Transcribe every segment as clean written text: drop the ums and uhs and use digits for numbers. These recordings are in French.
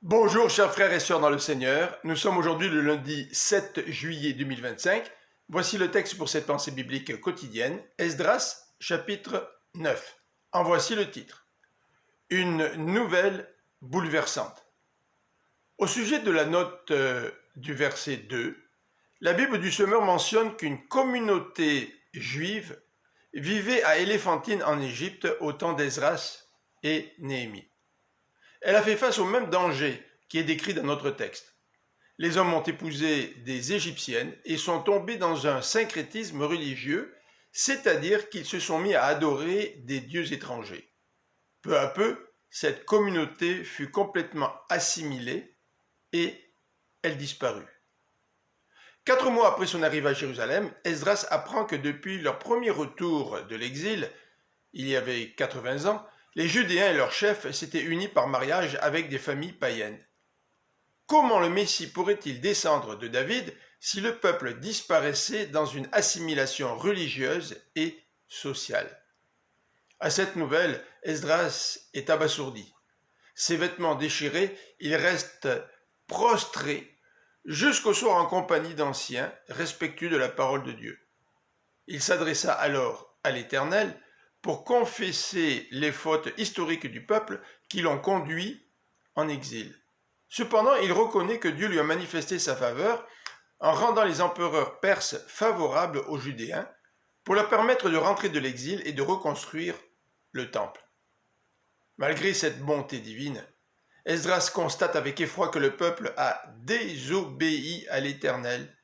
Bonjour chers frères et sœurs dans le Seigneur, nous sommes aujourd'hui le lundi 7 juillet 2025. Voici le texte pour cette pensée biblique quotidienne, Esdras chapitre 9. En voici le titre. Une nouvelle bouleversante. Au sujet de la note du verset 2, la Bible du Semeur mentionne qu'une communauté juive vivait à Éléphantine en Égypte au temps d'Esdras et Néhémie. Elle a fait face au même danger qui est décrit dans notre texte. Les hommes ont épousé des Égyptiennes et sont tombés dans un syncrétisme religieux, c'est-à-dire qu'ils se sont mis à adorer des dieux étrangers. Peu à peu, cette communauté fut complètement assimilée et elle disparut. 4 mois après son arrivée à Jérusalem, Esdras apprend que depuis leur premier retour de l'exil, il y avait 80 ans, les Judéens et leurs chefs s'étaient unis par mariage avec des familles païennes. Comment le Messie pourrait-il descendre de David si le peuple disparaissait dans une assimilation religieuse et sociale? À cette nouvelle, Esdras est abasourdi. Ses vêtements déchirés, il reste prostré jusqu'au soir en compagnie d'anciens respectueux de la parole de Dieu. Il s'adressa alors à l'Éternel pour confesser les fautes historiques du peuple qui l'ont conduit en exil. Cependant, il reconnaît que Dieu lui a manifesté sa faveur en rendant les empereurs perses favorables aux Judéens pour leur permettre de rentrer de l'exil et de reconstruire le temple. Malgré cette bonté divine, Esdras constate avec effroi que le peuple a désobéi à l'Éternel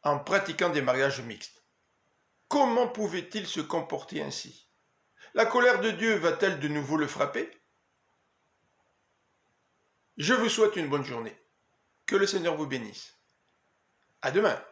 en pratiquant des mariages mixtes. Comment pouvait-il se comporter ainsi? La colère de Dieu va-t-elle de nouveau le frapper? Je vous souhaite une bonne journée. Que le Seigneur vous bénisse. À demain.